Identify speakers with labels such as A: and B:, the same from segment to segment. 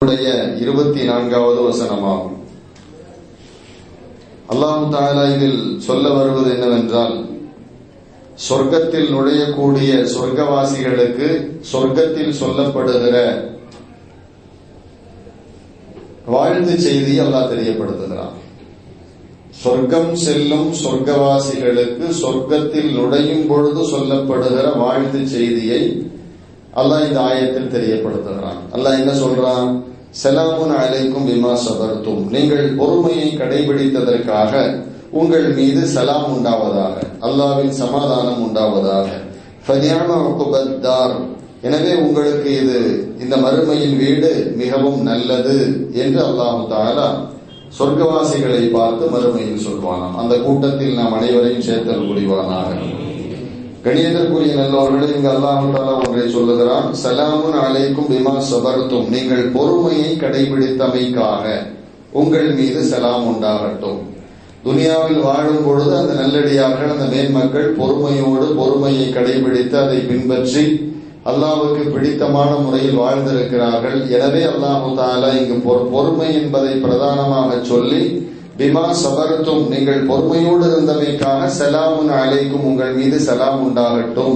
A: 24வது வசனமாகும். அல்லாஹ் தஆலா இதில் சொல்ல வருவது என்னவென்றால், சொர்க்கத்தில் நுழையக்கூடிய சொர்க்கவாசிகளுக்கு சொர்க்கத்தில் சொல்லப்படுகிற வாழ்த்து செய்தி அல்லாஹ் தெரியப்படுத்துகிறான். சொர்க்கம் செல்லும் சொர்க்கவாசிகளுக்கு சொர்க்கத்தில் நுழையும் பொழுது சொல்லப்படுகிற வாழ்த்து செய்தியை அல்லாஹ் இந்த ஆயத்தில் தெரியப்படுத்துகிறான். அல்லாஹ் என்ன சொல்றான்? ஸலாமுன் அலைக்கும் பிமா ஸபர்தும், நீங்கள் பொறுமையை கடைபிடித்ததற்காக உங்கள் மீது சலாம் உண்டாவதாக, அல்லாஹ்வின் சமாதானம் உண்டாவதாக. ஃபனிஅம உக்பத்தார், எனவே உங்களுக்கு இது இந்த மறுமையின் வீடு மிகவும் நல்லது என்று அல்லாஹ் தஆலா சொர்க்கவாசிகளை பார்த்து மறுமையில் சொல்வானாம். அந்த கூட்டத்தில் நாம் அனைவரையும் சேர்த்தல் புரிவானாக. கணியத்திற்குரிய நல்லவர்களே, இங்கு அல்லாஹ் தஆலா ஒன்றை சொல்லுகிறான். ஸலாமுன் அலைக்கும் பிமா ஸபர்தும், நீங்கள் பொறுமையை கடைபிடித்தமைக்காக உங்கள் மீது சலாம் உண்டாகட்டும். துனியாவில் வாழும் பொழுது அந்த நல்லடியார்கள், அந்த மேன்மக்கள் பொறுமையை கடைபிடித்து அதை பின்பற்றி அல்லாஹ்வுக்கு பிடித்தமான முறையில் வாழ்ந்திருக்கிறார்கள். எனவே அல்லாஹ் தஆலா இங்கு பொறுமை என்பதை பிரதானமாக சொல்லி, பிமா ஸபர்தும், நீங்கள் பொறுமையோடு இருந்தமைக்காக ஸலாமுன் அலைக்கும், உங்கள் மீது சலாம் உண்டாகட்டும்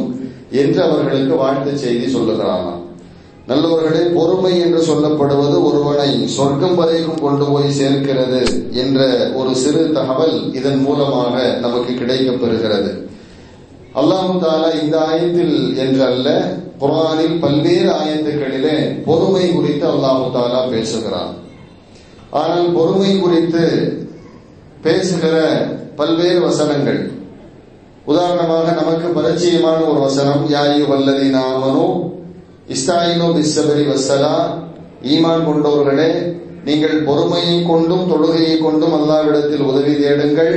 A: என்று அவர்களுக்கு வாழ்த்து செய்தி சொல்லுகிறானாம். நல்லவர்களே, பொறுமை என்று சொல்லப்படுவது ஒருவனை சொர்க்கம் வரைக்கும் கொண்டு போய் சேர்க்கிறது என்ற ஒரு சிறு தகவல் இதன் மூலமாக நமக்கு கிடைக்கப் பெறுகிறது. அல்லாஹ் தஆலா இந்த ஆயத்தில் என்றல்ல, குர்ஆனில் பல்வேறு ஆயத்துக்களிலே பொறுமை குறித்து அல்லாஹ் தஆலா பேசுகிறான். ஆனால் பொறுமை குறித்து பேசுகிற பல்வேறு வசனங்கள், உதாரணமாக நமக்கு பரிச்சயமான ஒரு வசனம், யா அய்யுஹல்லதீன ஆமனூ இஸ்தாயினு பிஸ்ஸப்ரி வஸ்ஸலா, ஈமான் கொண்டவர்களே நீங்கள் பொறுமையை கொண்டும் தொழுகையை கொண்டும் அல்லாஹ்விடத்தில் உதவி தேடுங்கள்.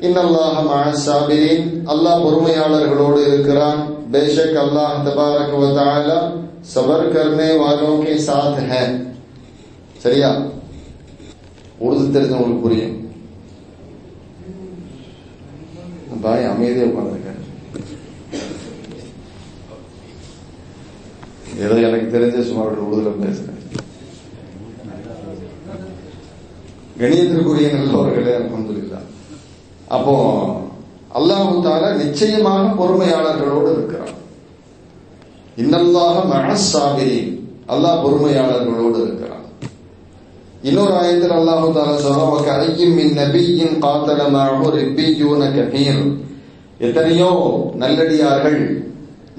A: இன்னல்லாஹ மஅஸ் ஸாபிரீன், அல்லாஹ் பொறுமையாளர்களோடு இருக்கிறான். பேஷக் அல்லாஹ் தபாரக வ தஆலா சபர் கர்னே வாலோं के साथ है. சரியா? உருது தெரிஞ்சவங்களுக்கு புரியும். பாய் அமைதியா உட்கார்ந்துருக்காரு. ஏதோ எனக்கு தெரிஞ்ச சும்மா உருதுல பேசுறேன். கணியத்திற்குரிய நல்லவர்களே, அல்ஹம்துலில்லாஹ். அப்போ அல்லாஹ் தஆலா நிச்சயமாக பொறுமையாளர்களோடு இருக்கிறான். இன்னல்லாஹ மஅஸ் ஸாபிரீன், அல்லாஹ் பொறுமையாளர்களோடு இருக்கிறான். இன்னொரு ஆயத்தில் அல்லாஹ் தஆலா சொல்றான், வகஅய்யிம் மின் நபிய்யின் காதல மஅஹு ரிப்பியூன கதீர், எத்தனையோ நல்லடியார்கள்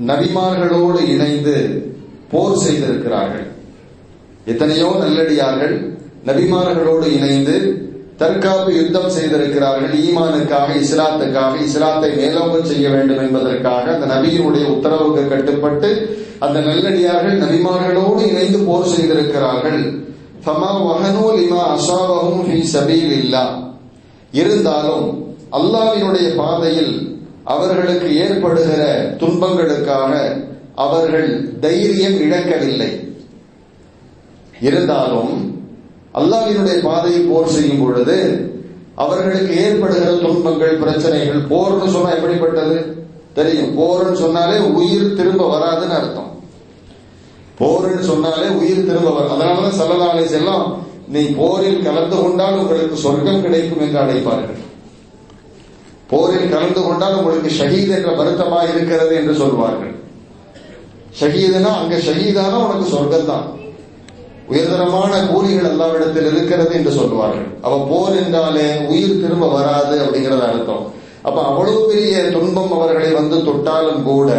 A: நபிமார்களோடு இணைந்து போர் செய்திருக்கிறார்கள். எத்தனையோ நல்லடியார்கள் நபிமார்களோடு இணைந்து தற்காப்பு யுத்தம் செய்திருக்கிறார்கள். ஈமானுக்காக, இஸ்லாத்துக்காக, இஸ்லாத்தை மேலோங்க செய்ய வேண்டும் என்பதற்காக அந்த நபியினுடைய உத்தரவுக்கு கட்டுப்பட்டு அந்த நல்லடியார்கள் நபிமார்களோடு இணைந்து போர் செய்திருக்கிறார்கள். ஃபமா வஹனூ லிமா அஸாபஹும் ஃபீ ஸபீலில்லாஹ், இருந்தாலும் அல்லாஹ்வினுடைய பாதையில் அவர்களுக்கு ஏற்படுகிற துன்பங்களுக்காக அவர்கள் தைரியம் இழக்கவில்லை. இருந்தாலும் அல்லாஹ்வினுடைய பாதையில் போர் செய்யும் பொழுது அவர்களுக்கு ஏற்படுகிற துன்பங்கள், பிரச்சனைகள், போர்னு சொன்னா எப்படிப்பட்டது தெரியும்? போர்னு சொன்னாலே உயிர் திரும்ப வராதுன்னு அர்த்தம். போர்னு சொன்னாலே உயிர் திரும்ப வரும். அதனாலதான் ஸல்லல்லாஹு அலைஹி வஸல்லம், நீ போரில் கலந்து கொண்டால் உங்களுக்கு சொர்க்கம் கிடைக்கும் என்று அழைப்பார்கள். போரில் கலந்து கொண்டால் உங்களுக்கு ஷஹீத் என்ற வருத்தமா இருக்கிறது என்று சொல்வார்கள். ஷஹீதுனா அங்க ஷஹீதான உனக்கு சொர்க்கம் தான், உயர்தரமான கூலிகள் அல்லாஹ்விடத்தில் இருக்கிறது என்று சொல்வார்கள். அவ போர் என்றாலே உயிர் திரும்ப வராது அப்படிங்கறது அர்த்தம். அப்ப அவ்வளவு பெரிய துன்பம் அவர்களை வந்து தொட்டாலும் கூட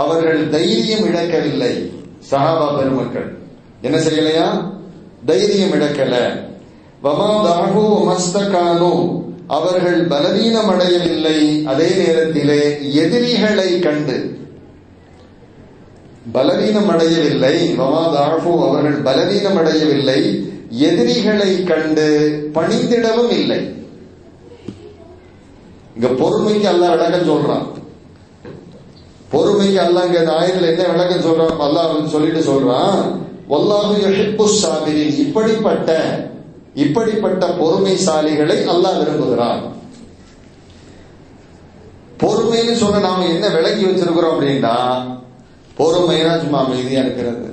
A: அவர்கள் தைரியம் இழக்கவில்லை. சஹாபா பெருமக்கள் என்ன செய்யலையா? தைரியம் இழக்கல. வமா தஅஹு வமஸ்தகானு, அவர்கள் பலவீனம் அடையவில்லை. அதே நேரத்திலே எதிரிகளை கண்டு பலவீனம் அடையவில்லை. வமா தஅஃபு, அவர்கள் பலவீனம் அடையவில்லை. எதிரிகளை கண்டு பணிந்திடவும் இல்லை. இங்க பொறுமைக்கு அல்லாஹ் விளக்கம் சொல்றான். பொறுமைக்கு அல்லாஹ் இங்க ஆயத்துல என்ன விளக்கம் சொல்றான்? அல்லாஹ் சொல்லிட்டு சொல்றான், வல்லாஹு யுஹிப்புஸ் ஸாபிரீன், இப்படிப்பட்ட பொறுமைசாலிகளை அல்லாஹ் விரும்புகிறான். பொறுமைன்னு சொன்ன நாம என்ன விளக்கி வச்சிருக்கிறோம் அப்படின்னா, பொறுமைனா சும்மா அமைதியா இருக்கிறது,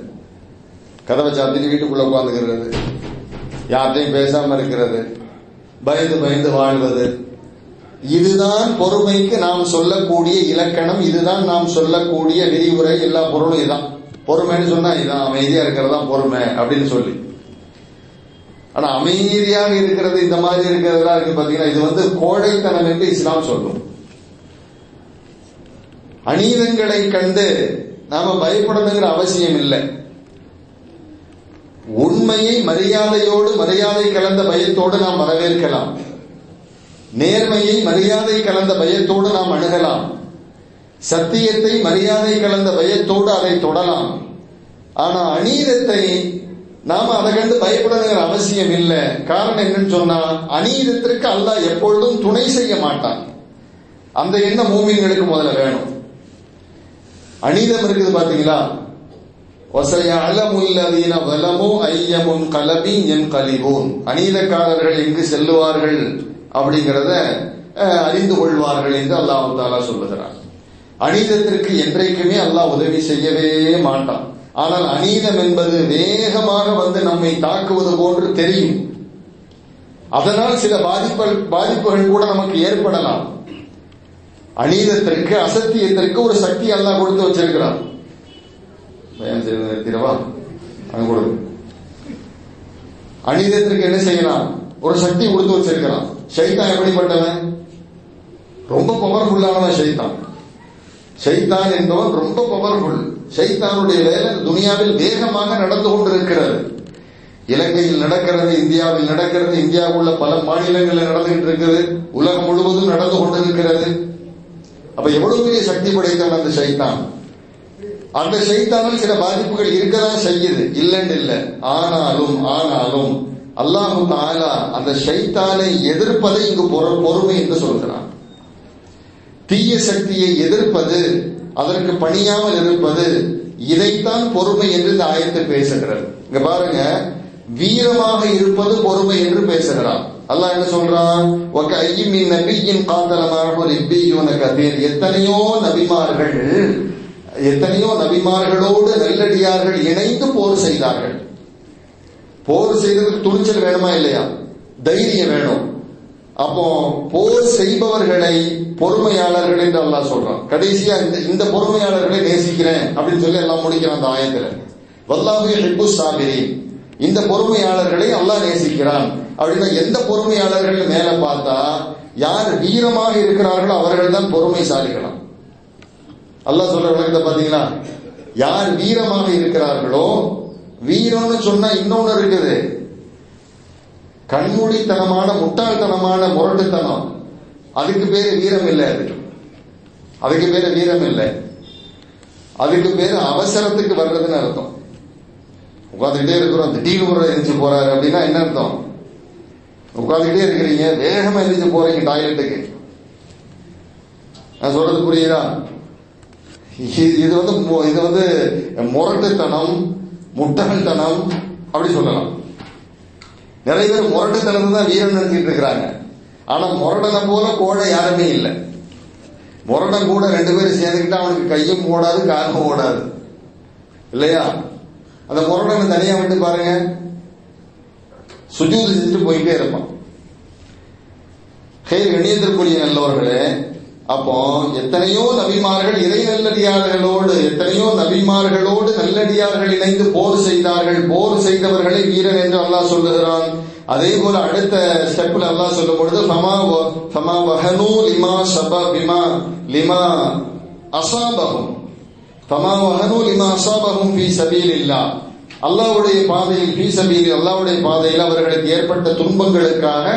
A: கதவை சாத்திட்டு வீட்டுக்குள்ள உட்கார்ந்துக்கிறது, யார்கிட்டையும் பேசாம இருக்கிறது, பயந்து பயந்து வாழ்வது, இதுதான் பொறுமைக்கு நாம் சொல்லக்கூடிய இலக்கணம், இதுதான் நாம் சொல்லக்கூடிய விதிமுறை. எல்லா பொருளும் இதுதான். பொறுமைன்னு சொன்னா இதான், அமைதியா இருக்கிறதா பொறுமை அப்படின்னு சொல்லி. ஆனா அமைதியாக இருக்கிறது, இந்த மாதிரி இருக்கிறதா இருக்கு பாத்தீங்கன்னா, இது கோழைத்தனம் என்று இஸ்லாம் சொல்லும். அநீதங்களை கண்டு நாம பயப்படணுங்கிற அவசியம் இல்லை. உண்மையை மரியாதையோடு, மரியாதை கலந்த பயத்தோடு நாம் வரவேற்கலாம். நேர்மையை மரியாதை கலந்த பயத்தோடு நாம் அணுகலாம். சத்தியத்தை மரியாதை கலந்த பயத்தோடு அதை தொடலாம். ஆனா அநீதத்தை நாம அதை கண்டு பயப்படணுங்கிற அவசியம் இல்லை. காரணம் என்னன்னு சொன்னா, அநீதத்திற்கு அல்லாஹ் எப்பொழுதும் துணை செய்ய மாட்டான். அந்த எண்ணம் மூமின்களுக்கு முதல்ல வேணும். அநீதம் இருக்குது பாத்தீங்களா, அநீதக்காரர்கள் எங்கு செல்லுவார்கள் அப்படிங்கிறத அறிந்து கொள்வார்கள் என்று அல்லாஹ் தஆலா சொல்லுகிறார். அநீதத்திற்கு என்றைக்குமே அல்லாஹ் உதவி செய்யவே மாட்டான். ஆனால் அநீதம் என்பது வேகமாக நம்மை தாக்குவது போன்று தெரியும். அதனால் சில பாதிப்புகள் கூட நமக்கு ஏற்படலாம். அநீதத்திற்கு, அசத்தியத்திற்கு ஒரு சக்தி அல்லாஹ் கொடுத்து வச்சிருக்கிறான். அநீதத்திற்கு என்ன செய்யலாம், ஒரு சக்தி கொடுத்து வச்சிருக்கிறான். ஷைத்தான் எப்படிப்பட்டவன்? ரொம்ப பவர்ஃபுல்லானவன் ஷைத்தான். ஷைத்தான் என்பவன் ரொம்ப பவர்ஃபுல். ஷைத்தானுடைய வேலை துனியாவில் வேகமாக நடந்து கொண்டிருக்கிறது. இலங்கையில் நடக்கிறது, இந்தியாவில் நடக்கிறது, இந்தியாவில் உள்ள பல மாநிலங்களில் நடந்துகிட்டு இருக்குது, உலகம் முழுவதும் நடந்து கொண்டிருக்கிறது. அப்ப எவ்வளவு பெரிய சக்தி படைத்தவன் அந்த ஷைத்தான். அந்த ஷைத்தானில் சில பாதிப்புகள் இருக்கதான் செய்யுது, இல்லைன்னு இல்லை. ஆனாலும் அல்லாஹ் தஆலா அந்த ஷைத்தானை எதிர்ப்பதை இங்கு பொறுமை என்று சொல்கிறான். தீய சக்தியை எதிர்ப்பது, அதற்கு பணியாமல் இருப்பது, இதைத்தான் பொறுமை என்று இந்த ஆயத்து பேசுகிறது. இங்க பாருங்க, வீரமாக இருப்பது பொறுமை என்று பேசுகிறான். அல்லாஹ் என்ன சொல்றான், எத்தனையோ நபிமார்களோடு நல்லடியார்கள் இணைந்து போர் செய்தார்கள். போர் செய்ததுக்கு துணிச்சல் வேணுமா இல்லையா? தைரியம் வேணும். அப்போ போர் செய்பவர்களை பொறுமையாளர்கள் என்று அல்லாஹ் சொல்றான். கடைசியா இந்த பொறுமையாளர்களை நேசிக்கிறேன் அப்படின்னு சொல்லி எல்லாம் முடிக்கிறான் அந்த ஆயத்துல. வல்லாஹு யுஹிப்புஸ் சாபிரீன், இந்த பொறுமையாளர்களை அல்லாஹ் நேசிக்கிறான். அப்படின்னா எந்த பொறுமையாளர்கள் மேல பார்த்தா, யார் வீரமாக இருக்கிறார்களோ அவர்கள் தான் பொறுமைசாலிகளாம். அல்லாஹ் சொல்ற விளக்கத்தை பாத்தீங்களா? யார் வீரமாக இருக்கிறார்களோ, வீரம்னு சொன்னா இன்னொன்னு இருக்குது, கண்மூடித்தனமான முட்டாள்தனமான முரட்டுத்தனம், அதுக்கு பேரு வீரம் இல்லை. அதுக்கு பேரு வீரம் இல்லை, அதுக்கு பேரு அவசரத்துக்கு வர்றதுன்னு அர்த்தம். உட்காந்துக்கிட்டே இருக்கிறோம், திடீர்னு ஒரு எரிஞ்சு போறாரு அப்படின்னா என்ன அர்த்தம்? உட்காந்துக்கிட்டே இருக்கிறீங்க, வேகமா எரிஞ்சு போறீங்க டாய்லெட்டுக்கு. நான் சொல்றது புரியுதா? இது முரட்டுத்தனம், முட்டாள்தனம் அப்படி சொல்லலாம். நிறைய பேர் முரட்டுத்தனத்தை தான் வீரன் நினைச்சிட்டு இருக்கிறாங்க. ஆனா முரடனை போல கோழை யாருமே இல்லை. முரடன் கூட ரெண்டு பேரும் சேர்ந்துக்கிட்டா அவனுக்கு கையும் ஓடாது, காலும் ஓடாது இல்லையா? அந்த முரடனை தனியா விட்டு பாருங்க, சுஜூது செஞ்சுட்டு போயிட்டே இருப்பான். கணியத்திற்குரிய நல்லவர்களே, அப்போ எத்தனையோ நபிமார்கள் இறை நல்லடியார்களோடு, எத்தனையோ நபிமார்களோடு நல்லடியார்கள் இணைந்து போர் செய்தார்கள். போர் செய்தவர்களை வீரன் என்று அல்லாஹ் சொல்லுகிறான். அதே போல அடுத்த ஸ்டெப்ல அல்லாஹ் சொல்லும் பொழுது ஃபமா வஹனு லிமா அஸாபஹும் ஃபமா வஹனு லிமா அஸாபஹும் ஃபீ சபீலில்லாஹ், அல்லாஹ்வுடைய பாதையில், ஃபீ சபீலில், அல்லாஹ்வுடைய பாதையில் அவர்களுக்கு ஏற்பட்ட துன்பங்களுக்காக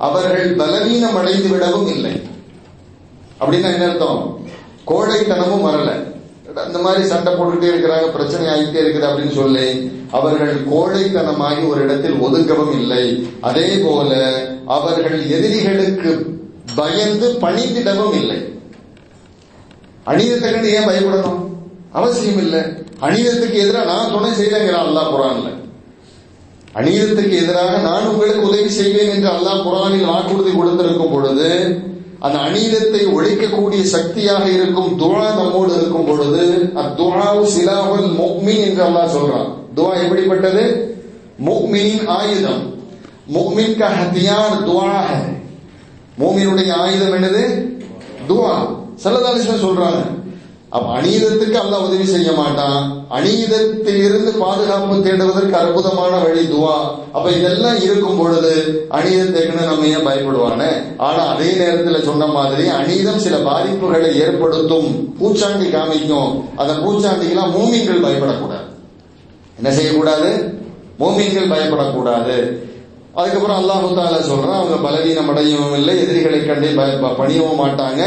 A: அவர்கள் பலவீனம் அடைந்து விடவும் இல்லை. அப்படின்னா என்ன அர்த்தம்? கோழைத்தனமும் வரல. அந்த மாதிரி சண்டை போட்டுட்டே இருக்கிறாங்க, பிரச்சனை ஆகிட்டே இருக்குது அப்படின்னு சொல்லி அவர்கள் கோழைத்தனமாகி ஒரு இடத்தில் ஒதுங்கவும் இல்லை. அதே போல அவர்கள் எதிரிகளுக்கு பயந்து பணிந்திடவும் இல்லை. அநீதத்தை கண்டு ஏன் பயப்படணும்? அவசியம் இல்லை. அநீதத்துக்கு எதிராக நான் துணை செய்தேங்கிறான் அல்லாஹ் குர்ஆன்ல. அநீதத்துக்கு எதிராக நான் உங்களுக்கு உதவி செய்வேன் என்று அல்லாஹ் குர்ஆனில் வாக்குறுதி கொடுத்திருக்கும் பொழுது, அந்த அநீதத்தை ஒழிக்கக்கூடிய சக்தியாக இருக்கும் துஆ நம்மோடு இருக்கும் பொழுது, அத்துஆஉ சிலாஹுல் முஃமின் என்று அல்லாஹ் சொல்றான். துவா எப்படிப்பட்டது? முஃமினின் ஆயுதம். முஃமின் கா ஹத்தியார் துஆ ஹை. முஃமினுடைய ஆயுதம் என்னது? துஆ. ஸல்லல்லாஹு அலைஹி வஸல்லம் சொல்றாங்க. அப்ப அநீதத்துக்கு அல்லாஹ் உதவி செய்ய மாட்டான். அநீதத்திலிருந்து பாதுகாப்பு தேடுவதற்கு அற்புதமான வழி துவா. அப்ப இதெல்லாம் இருக்கும் பொழுது அநீதத்துக்குன்னு நம்ம ஏன் பயப்படுவானே? ஆனா அதே நேரத்தில் சொன்ன மாதிரி அநீதம் சில பாதிப்புகளை ஏற்படுத்தும், பூச்சாண்டி காமிக்கும். அந்த பூச்சாண்டிக்கெல்லாம் மூமின்கள் பயப்படக்கூடாது. என்ன செய்யக்கூடாது? மூமின்கள் பயப்படக்கூடாது. அதுக்கப்புறம் அல்லாஹ் தஆலா சொல்றான், அவங்க பலவீனம் அடையவும் இல்லை, எதிரிகளை கண்டே பணியவும் மாட்டாங்க.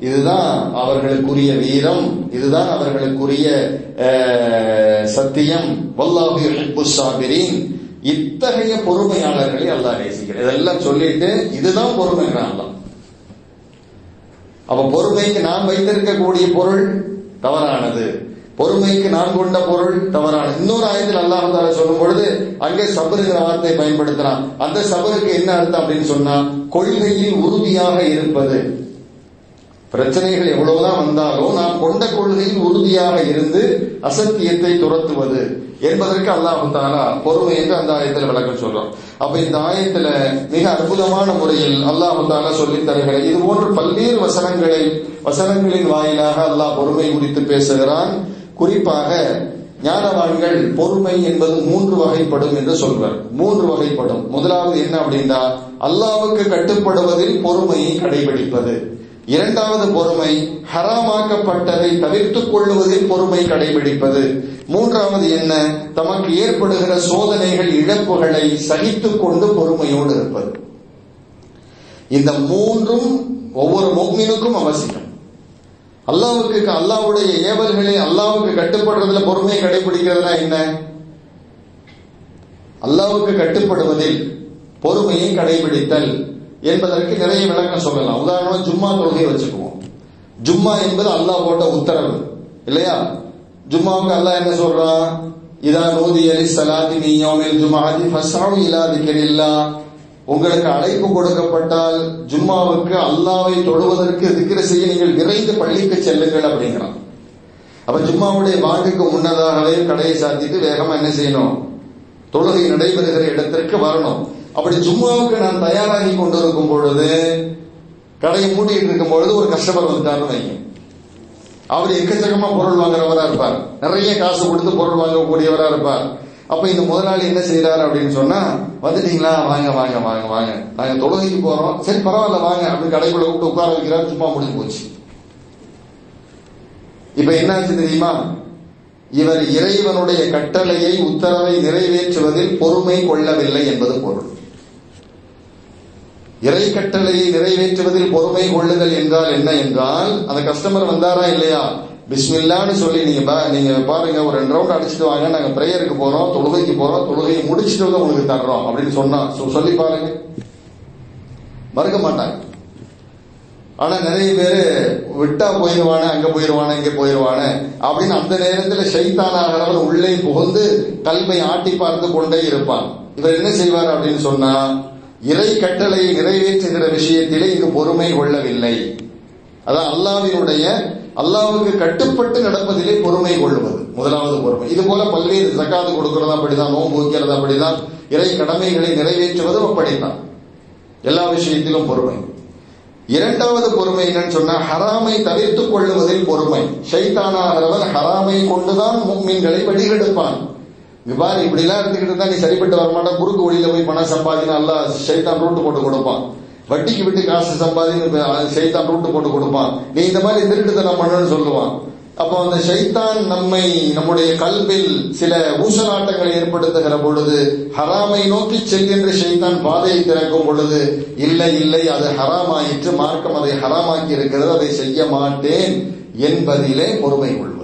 A: இதுதான் அவர்களுக்குரிய வீரம், இதுதான் அவர்களுக்குரிய சத்தியம். வல்லாஹு யுஹிப்புஸ் சாபிரீன். இத்தகைய பொறுமையாளர்களை அல்லாஹ் நேசிக்கிறார். இதெல்லாம் சொல்லிட்டு இதுதான் பொறுமைங்கிறான் அல்லாஹ். அப்ப பொறுமைக்கு நாம் வைத்திருக்கக்கூடிய பொருள் தவறானது, பொறுமைக்கு நாம் கொண்ட பொருள் தவறானது. இன்னொரு ஆயத்தில் அல்லாஹ் தஆலா சொல்லும் பொழுது அங்கே சபருங்கிற வார்த்தையை பயன்படுத்துறான். அந்த சபருக்கு என்ன அர்த்தம் அப்படின்னு சொன்னா, கொள்கையில் உறுதியாக இருப்பது. பிரச்சனைகள் எவ்வளவுதான் வந்தாலும் நாம் கொண்ட கொள்கையில் உறுதியாக இருந்து அசத்தியத்தை துரத்துவது என்பதற்கு அல்லாஹ் தஆலா பொறுமை என்று அந்த ஆயத்தில் விளக்கம் சொல்றோம். அப்ப இந்த ஆயத்துல மிக அற்புதமான முறையில் அல்லாஹ் தஆலா சொல்லித் தருகிற இது போன்ற பல்வேறு வசனங்களின் வாயிலாக அல்லாஹ் பொறுமை குறித்து பேசுகிறான். குறிப்பாக ஞானவான்கள் பொறுமை என்பது 3 வகைப்படும் என்று சொல்வர். 3 வகைப்படும். முதலாவது என்ன அப்படின்னா, அல்லாஹ்வுக்கு கட்டுப்படுவதில் பொறுமையை கடைபிடிப்பது. இரண்டாவது பொறுமை ஹராமாக்கப்பட்டதை தவிர்த்துக் கொள்வதில் பொறுமை கடைபிடிப்பது. மூன்றாவது என்ன, தமக்கு ஏற்படுகிற சோதனைகள் இழப்புகளை சகித்துக் கொண்டு பொறுமையோடு இருப்பது. இந்த 3ம் ஒவ்வொரு முஃமினுக்கும் அவசியம். அல்லாஹ்வுடைய ஏவல்களை அல்லாஹ்வுக்கு கட்டுப்படுறதுல பொறுமையை கடைபிடிக்கிறதுனா என்ன? அல்லாஹ்வுக்கு கட்டுப்படுவதில் பொறுமையை கடைபிடித்தல் என்பதற்கு நிறைய விளக்கம் சொல்லலாம். உதாரணமா ஜும்மா தொழுகை வச்சுக்குவோம். ஜும்மா என்பது அல்லாஹ் போட்ட உத்தரவு இல்லையா? ஜும்மாவுக்கு அல்லாஹ் என்ன சொல்றான்? இதா நூதிய லிஸ்ஸலாத்தி மின் யௌமில் ஜும்ஆத்தி ஃபஸ்அவு இலா திக்ரில்லாஹ். உங்களுக்கு அழைப்பு கொடுக்கப்பட்டால் ஜும்மாவுக்கு அல்லாஹ்வை தொழுவதற்கு திக்ர் செய்ய நீங்கள் விரைந்து பள்ளிக்கு செல்லுங்கள் அப்படிங்கிறான். அப்ப ஜும்மாவுடைய பாங்குக்கு முன்னதாகவே கடையை சாத்திட்டு வேகமா என்ன செய்யணும்? தொழுகை நடைபெறுகிற இடத்திற்கு வரணும். அப்படி ஜும்மாவுக்கு நான் தயாராகி கொண்டிருக்கும் பொழுது, கடையை மூடிட்டு இருக்கும் பொழுது ஒரு கஸ்டமர் வந்துட்டாருன்னு வைங்க. அவர் எக்கச்சக்கமா பொருள் வாங்குறவரா இருப்பார், நிறைய காசு கொடுத்து பொருள் வாங்கக்கூடியவரா இருப்பார். அப்ப இந்த முதலாளி என்ன செய்யறாரு அப்படின்னு சொன்னா, வந்துட்டீங்களா, வாங்க வாங்க வாங்க வாங்க, நாங்க தொழுகைக்கு போறோம், சரி பரவாயில்ல வாங்க அப்படின்னு கடைக்குள்ள கூப்பிட்டு உட்கார வைக்கிறார். சும்மா முடிஞ்சு போச்சு. இப்ப என்னாச்சு தெரியுமா? இவர் இறைவனுடைய கட்டளையை உத்தரவை நிறைவேற்றுவதில் பொறுமை கொள்ளவில்லை என்பது பொருள். இறை கட்டளையை நிறைவேற்றுவதில் பொறுமை கொள்ளுதல் என்றால் என்ன என்றால், அந்த கஸ்டமர் வந்தாரா இல்லையா, பிஸ்மில்லான்னு சொல்லி நீங்க பாருங்க, ஒரு 2 ரவுண்ட் அடிச்சுட்டு வாங்க, நாங்க பிரேயருக்கு போறோம், தொழுகைக்கு போறோம், தொழுகையை முடிச்சுட்டு வந்து உங்களுக்கு தர்றோம் அப்படின்னு சொன்னா சொல்லி பாருங்க, மறுக்க மாட்டாங்க. ஆனா நிறைய பேரு விட்டா போயிருவானே, அங்க போயிருவானே, இங்க போயிருவானே அப்படின்னு அந்த நேரத்தில் ஷைத்தானாகிறவர் உள்ளே புகுந்து கல்வை ஆட்டி பார்த்து கொண்டே இருப்பான். இவர் என்ன செய்வார் அப்படின்னு சொன்னா, இறை கட்டளையை நிறைவேற்றுகிற விஷயத்திலே இங்கு பொறுமை கொள்ளவில்லை. அதான் அல்லாஹ்வுக்கு கட்டுப்பட்டு நடப்பதிலே பொறுமை கொள்வது முதலாவது பொறுமை. இது போல பல்வேறு ஜகாத் கொடுக்கிறதா அப்படிதான், நோன்பு வைக்கிறதா அப்படிதான், இறை கடமைகளை நிறைவேற்றுவதும் அப்படித்தான். எல்லா விஷயத்திலும் பொறுமை. இரண்டாவது பொறுமை என்னன்னு சொன்னா, ஹராமை தவிர்த்துக் கொள்ளுவதில் பொறுமை. ஷைத்தானாகிறவன் ஹராமை கொண்டுதான் முஃமின்களை வழிகெடுப்பான். இங்க பாரு, இப்படி எல்லாம் எடுத்துக்கிட்டு இருந்தா நீ சரிப்பட்டு வரமாட்டா, குறுக்கு வழியில போய் பணம் சம்பாதினா அல்லாஹ் ஷைத்தான் ரூட்டு போட்டு கொடுப்பான். வட்டிக்கு விட்டு காசு சம்பாதின்னு ஷைத்தான் ரூட்டு போட்டு கொடுப்பான். நீ இந்த மாதிரி திருட்டுத்தனம் பண்ணுன்னு சொல்லுவான். அப்போ அந்த ஷைத்தான் நம்முடைய கல்வில் சில ஊசலாட்டங்களை ஏற்படுத்துகிற பொழுது, ஹராமை நோக்கி செல்கின்ற ஷைத்தான் பாதையை திறக்கும் பொழுது, இல்லை இல்லை அது ஹராமாயிற்று, மார்க்கம் அதை ஹராமாக்கி இருக்கிறது, அதை செய்ய மாட்டேன் என்பதிலே பொறுமை கொள்வது.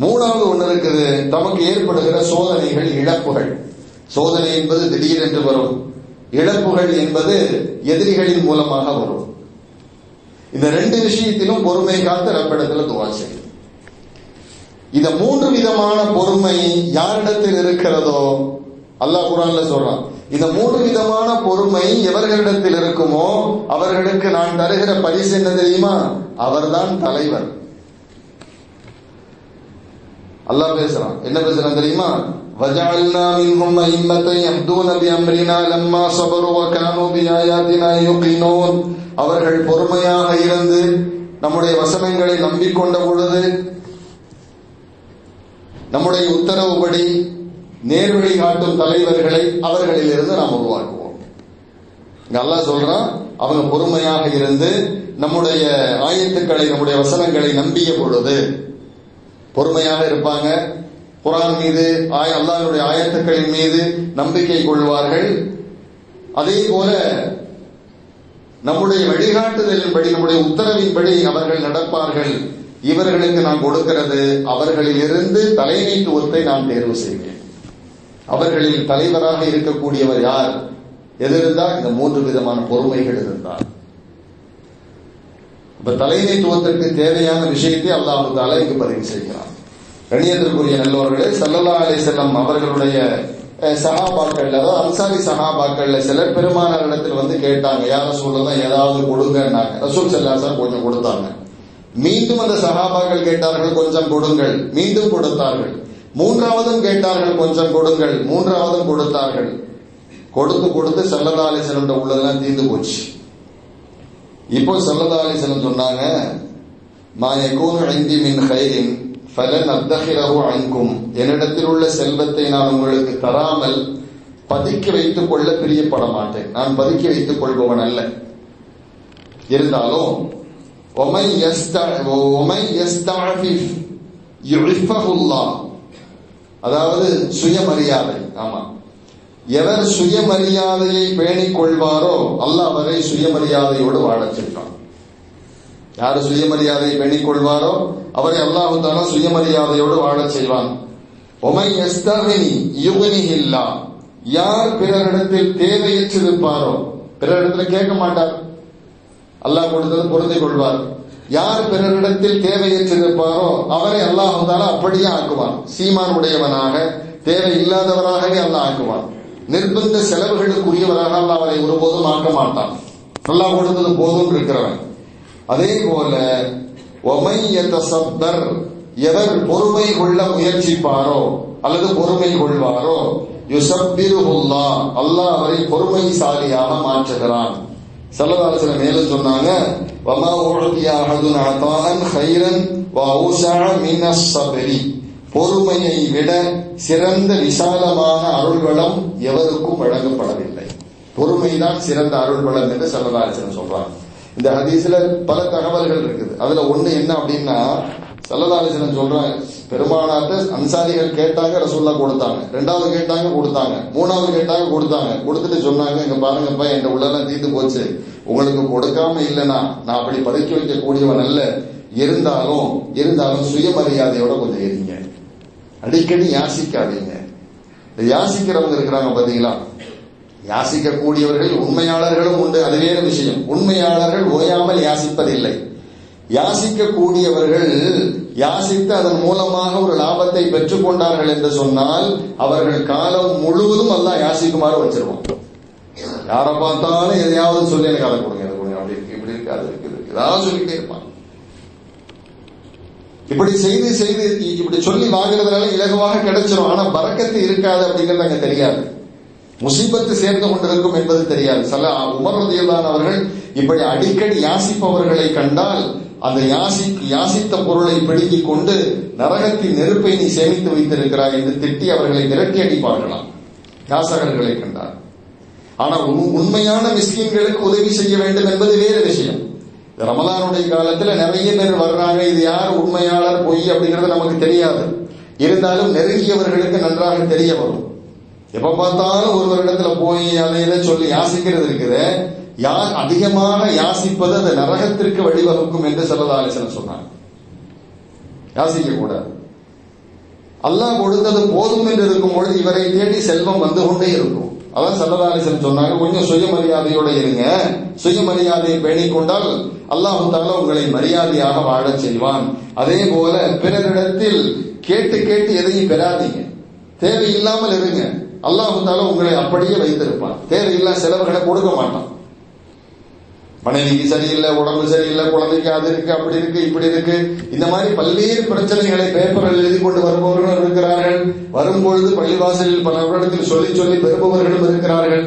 A: மூணாவது ஒன்று இருக்குது, தமக்கு ஏற்படுகிற சோதனைகள், இழப்புகள். சோதனை என்பது திடீரென்று வரும், இழப்புகள் என்பது எதிரிகளின் மூலமாக வரும். இந்த 2 விஷயத்திலும் பொறுமை காத்து ரப்பிடத்துல துஆ செய்யும். இந்த 3 விதமான பொறுமை யாரிடத்தில் இருக்கிறதோ, அல்லாஹ் குர்ஆன்ல சொல்றான், இந்த 3 விதமான பொறுமை எவர்களிடத்தில் இருக்குமோ அவர்களுக்கு நான் தருகிற பரிசு என்ன தெரியுமா? அவர்தான் தலைவர். அல்லாஹ் பேசுறான். என்ன பேசுறான் தெரியுமா? வஜஅல்னா மின்ஹும் அய்யிம்மத்தன் யஹ்தூன பிஅம்ரினா லம்மா ஸபரு வ கானூ பிஆயாத்தினா யுகினூன். அவர்கள் பொறுமையாக இருந்து நம்முடைய வசனங்களை நம்பிக்கொண்ட பொழுது நம்முடைய உத்தரவுப்படி நேர்வழி காட்டும் தலைவர்களை அவர்களிலிருந்து நாம் உருவாக்குவோம். அல்லாஹ் சொல்றான், அவங்க பொறுமையாக இருந்து நம்முடைய ஆயத்துக்களை நம்முடைய வசனங்களை நம்பிய பொழுது பொறுமையாக இருப்பாங்க. குர்ஆன் மீது அல்லாஹ்வுடைய ஆயத்துக்களின் மீது நம்பிக்கை கொள்வார்கள். அதே போல நம்முடைய வழிகாட்டுதலின்படி நம்முடைய உத்தரவின்படி அவர்கள் நடப்பார்கள். இவர்களுக்கு நான் கொடுக்கிறது, அவர்களிலிருந்து தலைமைத்துவத்தை நான் தேர்வு செய்வேன். அவர்களில் தலைவராக இருக்கக்கூடியவர் யார்? எது இருந்தால் இந்த 3 விதமான பொறுமைகள் இருந்தால் இப்ப தலைமைத்துவத்திற்கு தேவையான விஷயத்தை அல்லாஹ் தஆலா இங்கு பதிவு செய்கிறார். கண்ணியத்திற்குரிய நல்லவர்களே, ஸல்லல்லாஹு அலைஹி வஸல்லம் அவர்களுடைய சஹாபாக்கள், அதாவது அன்சாரி சஹாபாக்கள்ல சிலர் பெருமானாரிடத்தில் வந்து கேட்டாங்க, யா ரசூலல்லாஹ் ஏதாவது கொடுங்கன்னாங்க. ரசூல் ஸல்லல்லாஹு அலைஹி வஸல்லம் கொஞ்சம் கொடுத்தாங்க. மீண்டும் அந்த சஹாபாக்கள் கேட்டார்கள், கொஞ்சம் கொடுங்கள். மீண்டும் கொடுத்தார்கள். மூன்றாவதும் கேட்டார்கள், கொஞ்சம் கொடுங்கள். மூன்றாவதும் கொடுத்தார்கள். கொடுத்து கொடுத்து ஸல்லல்லாஹு அலைஹி வஸல்லம் உள்ளதெல்லாம் தீர்ந்து போச்சு. இப்போ ஸல்லல்லாஹு அலைஹி வஸல்லம் சொன்னாங்க, மா யகூனு இன்தி மின் கைரின் ஃபலன் அத்தஹிரஹு அன்கும். என்னிடத்தில் உள்ள செல்வத்தை நான் உங்களுக்கு தராமல் பதுக்கி வைத்துக் கொள்ள பிரியப்பட மாட்டேன். நான் பதுக்கி வைத்துக் கொள்பவன் அல்ல. இருந்தாலும் ஒமை யஸ்தஅஃபிஃப் யுஃபஹுல்லாஹ், அதாவது சுயமரியாதை. ஆமா, எவர் சுயமரியாதையை பேணிக் கொள்வாரோ அல்லாஹ் அவரை சுயமரியாதையோடு வாழச் செய்வான். யார் சுயமரியாதையை பேணிக் கொள்வாரோ அவரை அல்லாஹ் தஆலா சுயமரியாதையோடு வாழச் செய்வான். ஒமை யஸ்தகினி யுக்னிஹில்லாஹ், யார் பிறரிடத்தில் தேவையற்றிருப்பாரோ, பிறரிடத்தில் கேட்க மாட்டார், அல்லாஹ் கொடுத்தது பொருந்திக் கொள்வார். யார் பிறரிடத்தில் தேவையற்றிருப்பாரோ அவரை அல்லாஹ் தஆலா அப்படியே ஆக்குவான். சீமான் உடையவனாக, தேவை இல்லாதவராகவே அல்லாஹ் ஆக்குவான். நிர்பந்த செலவுகளுக்குரியவராக அல்லாஹ் அவரை ஒருபோதும் ஆக்க மாட்டான். அல்லாஹ் கொடுத்தது போதும் இருக்கிறவன். அதே போல ஒமை யதஸப்பர், எவர் பொறுமை கொள்ள முயற்சிப்பாரோ அல்லது பொறுமை கொள்வாரோ யுஸப்பிருஹுல்லாஹ், அல்லாஹ் அவரை பொறுமைசாலியாக மாற்றுகிறான். ஸல்லல்லாஹு அலைஹி வஸல்லம் மேலும் சொன்னாங்க, வமா உஅதிய அஹதுன் அதான் கைரன் வ அவ்ஸஅ மினஸ் ஸப்ரி, பொறுமையை விட சிறந்த விசாலமான அருள்வளம் எவருக்கும் வழங்கப்படவில்லை. பொறுமைதான் சிறந்த அருள்வளம் என்று ஸல்லல்லாஹு அலைஹி வஸல்லம் சொல்றாங்க. இந்த ஹதீஸ்ல பல தகவல்கள் இருக்குது. அதுல ஒண்ணு என்ன அப்படின்னா, ஸல்லல்லாஹு அலைஹி வஸல்லம் சொல்றாங்க, பெருமானார்ட்ட அன்சாரிகள் கேட்டாங்க, ரசூலுல்லாஹ் கொடுத்தாங்க. ரெண்டாவது கேட்டாங்க, கொடுத்தாங்க. மூணாவது கேட்டாங்க, கொடுத்தாங்க. கொடுத்துட்டு சொன்னாங்க, இங்க பாருங்கப்பா, என் உள்ளெல்லாம் தீர்ந்து போச்சு, உங்களுக்கு கொடுக்காம இல்லைன்னா நான் அப்படி பதுக்கி வைக்க கூடியவன் அல்ல. இருந்தாலும் சுயமரியாதையோட கொஞ்சம் இருங்க, அடிக்கடி யாசிக்காதீங்க. யாசிக்கிறவங்க இருக்கிறாங்க பாத்தீங்களா, யாசிக்க கூடியவர்கள் உண்மையாளர்களும் உண்டு, அது வேறு விஷயம். உண்மையாளர்கள் ஓயாமல் யாசிப்பதில்லை. யாசிக்க கூடியவர்கள் யாசித்து அதன் மூலமாக ஒரு லாபத்தை பெற்றுக் கொண்டார்கள் என்று சொன்னால் அவர்கள் காலம் முழுவதும் அல்லாஹ் யாசிக்குமாறு வச்சிருவோம். யாரை பார்த்தாலும் எதையாவது சொல்லி எனக்கு அதை கொடுங்க, அதை கொடுங்க, அப்படி இருக்கு, இப்படி இருக்கு, அது இருக்குது, ஏதாவது சொல்லிட்டே இருப்பாங்க. இப்படி செய்து செய்து இப்படி சொல்லி வாங்குறதுனால இலகுவாக கிடைச்சிடும். ஆனா பரக்கத்து இருக்காது அப்படிங்கிறது அங்க தெரியாது. முசீபத்து சேர்ந்து கொண்டிருக்கும் என்பது தெரியாது. உமர் ரலியல்லாஹு அவர்கள் இப்படி அடிக்கடி யாசிப்பவர்களை கண்டால் அந்த யாசித்த பொருளை பிடுங்கிக் கொண்டு நரகத்தின் நெருப்பை நீ சேமித்து வைத்திருக்கிறாய் என்று திட்டி அவர்களை விரட்டி அடிப்பார்களாம், யாசகர்களை கண்டார். ஆனா உண்மையான மிஸ்கின்களுக்கு உதவி செய்ய வேண்டும் என்பது வேறு விஷயம். ரமலானுடைய காலத்துல நிறைய பேர் வர்றாங்க, இது யார் உண்மையாளர் பொய் அப்படிங்கிறது நமக்கு தெரியாது. இருந்தாலும் நெருங்கியவர்களுக்கு நன்றாக தெரிய வரும். எப்ப பார்த்தாலும் ஒருவரிடத்துல போய் அதை இதை சொல்லி யாசிக்கிறது இருக்குது, யார் அதிகமாக யாசிப்பது அந்த நரகத்திற்கு வழிவகுக்கும் என்று ஸல்லல்லாஹு அலைஹி வஸல்லம் சொன்னாங்க. யாசிக்க கூடாது. அல்லாஹ் கொடுத்தது போதும் என்று இருக்கும் பொழுது இவரை தேடி செல்வம் வந்து கொண்டே இருக்கும். அதான் ஸல்லல்லாஹு அலைஹி வஸல்லம் சொன்னாங்க, கொஞ்சம் சுயமரியாதையோட இருங்க. சுயமரியாதையை பேணிக் கொண்டால் அல்லாஹ் தஆலா உங்களை மரியாதையாக வாழச் செய்வான். அதே போல பிறரிடத்தில் கேட்டு கேட்டு எதையும் பெறாதீங்க, தேவையில்லாமல் இருங்க. அல்லாஹ் தஆலா உங்களை அப்படியே வைத்திருப்பான். தேவையில்லா செலவுகளை கொடுக்க மாட்டான். மனைவிக்கு சரியில்லை, உடம்பு சரியில்லை, குழந்தைக்கு அது இருக்கு, அப்படி இருக்கு, இப்படி இருக்கு, இந்த மாதிரி பல்வேறு பிரச்சனைகளை பேப்பரில் எழுதி கொண்டு வருபவர்களும் இருக்கிறார்கள். வரும்பொழுது பள்ளிவாசலில் பல இடத்தில் சொல்லி சொல்லி பெறுபவர்களும் இருக்கிறார்கள்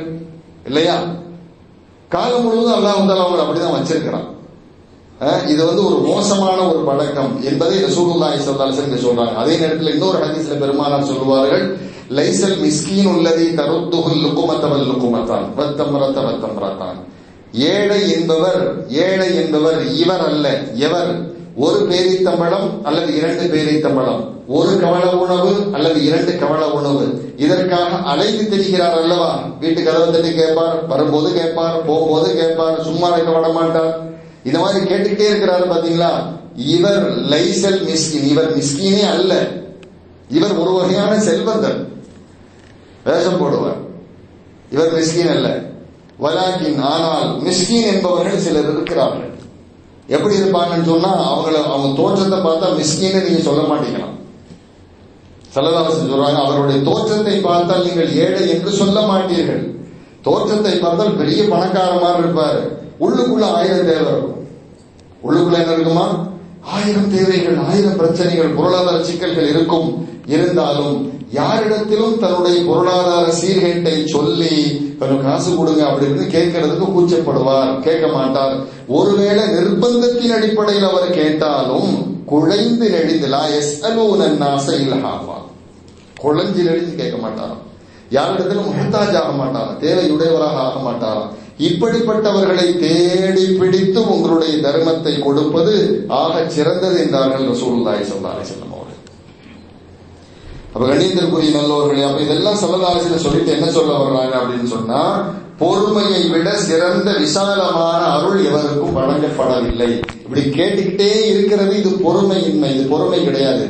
A: இல்லையா? காலம் முழுவதும் அல்லாஹ் வந்து அவங்க அப்படிதான் வச்சிருக்கிறான். இது வந்து ஒரு மோசமான ஒரு பழக்கம் என்பதை ரசூலுல்லாஹி ஸல்லல்லாஹு அலைஹி வஸல்லம் சொல்றாங்க. அதே நேரத்தில் இன்னொரு ஹதீஸ்ல பெருமானார் சொல்வார்கள், லைஸல் மிஸ்கீன் உள்ளதி தருத்துஹுல் லுகுமத வல் லுகுமதான் வத்தம்ரத வத்தம்ரதான். ஏழை என்பவர் இவர் அல்ல, எவர் ஒரு பேரித்தம்பழம் அல்லது 2 பேரித்தம்பழம், ஒரு கவள உணவு அல்லது 2 கவள உணவு, இதற்காக அலைந்து திரிகிறார் அல்லவா? வீட்டு கதவை தட்டி கேட்பார், வரும்போது கேட்பார், போகும்போது கேட்பார், சும்மா இருக்க விட மாட்டார், இந்த மாதிரி கேட்டுக்கிட்டே இருக்கிறாரு பாத்தீங்களா? இவர் லைசல் மிஸ்கின், இவர் மிஸ்கினே அல்ல, இவர் ஒரு வகையான செல்வந்தர், வேஷம் போடுவார், இவர் மிஸ்கின் அல்ல. வலாக்கின், ஆனால் மிஸ்கின் என்பவர்கள் சிலர் இருக்கிறார்கள். எப்படி இருப்பாங்கன்னு சொன்னா, அவங்க தோற்றத்தை பார்த்தா மிஸ்கின்னு நீங்க சொல்ல மாட்டீங்களா? ஸல்லல்லாஹு அலைஹி வஸல்லம் சொல்றாங்க, அவருடைய தோற்றத்தை பார்த்தால் நீங்கள் ஏழை என்று சொல்ல மாட்டீர்கள். தோற்றத்தை பார்த்தால் பெரிய பணக்கார மாதிரி இருப்பாரு, உள்ளுக்குள்ள 1000 தேவை இருக்கும். உள்ளுக்குள்ள என்ன இருக்குமா? 1000 தேவைகள், 1000 பிரச்சனைகள், பொருளாதார சிக்கல்கள் இருக்கும். இருந்தாலும் யாரிடத்திலும் தன்னுடைய பொருளாதார சீர்கேட்டை சொல்லி கொஞ்சம் காசு கொடுங்க அப்படின்னு கேட்கறதுக்கு கூச்சப்படுவார், கேட்க மாட்டார். ஒருவேளை நிர்பந்தத்தின் அடிப்படையில் அவர் கேட்டாலும் குழைந்து நெடிந்தலா குழஞ்சி நெடிந்து கேட்க மாட்டாராம். யாரிடத்திலும் முஹ்தாஜ் ஆக மாட்டாராம், தேவையுடையவராக ஆக மாட்டாராம். இப்படிப்பட்டவர்களை தேடி பிடித்து உங்களுடைய தர்மத்தை கொடுப்பது ஆக சிறந்தது என்றார்கள் ரசூலுல்லாஹி ஸல்லல்லாஹு அலைஹி வஸல்லம் அவர்கள். அப்ப கண்ணியத்திற்குரிய நல்லவர்களே, அப்ப இதெல்லாம் ஸல்லல்லாஹு அலைஹி வஸல்லம் சொல்லிட்டு என்ன சொல்ல வர்றாங்க அப்படின்னு சொன்னா, பொறுமையை விட சிறந்த விசாலமான அருள் எவருக்கும் வழங்கப்படவில்லை. இப்படி கேட்டுக்கிட்டே இருக்கிறது இது பொறுமையின்மை, இது பொறுமை கிடையாது,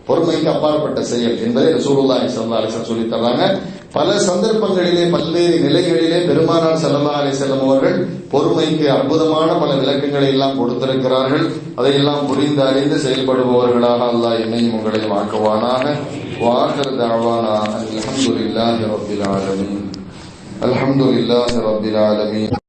A: பொறுமைக்கு அப்பாற்பட்ட செயல் என்பதை ரசூலுல்லாஹி ஸல்லல்லாஹு அலைஹி வஸல்லம் சொல்லி தர்றாங்க. பல சந்தர்ப்பங்களிலே பல்வேறு நிலைகளிலே பெருமானார் ஸல்லல்லாஹு அலைஹி வஸல்லம் அவர்கள் பொறுமைக்கு அற்புதமான பல விளக்கங்களை எல்லாம் கொடுத்திருக்கிறார்கள். அதையெல்லாம் புரிந்து அறிந்து செயல்படுபவர்களாக அல்லாஹ் என்னையும் உங்களையும் ஆக்குவானாக. வாஹிர் தஅவானா அல்ஹம்துலில்லாஹி ரப்பில் ஆலமீன். அல்ஹம்துலில்லாஹி ரப்பில் ஆலமீன்.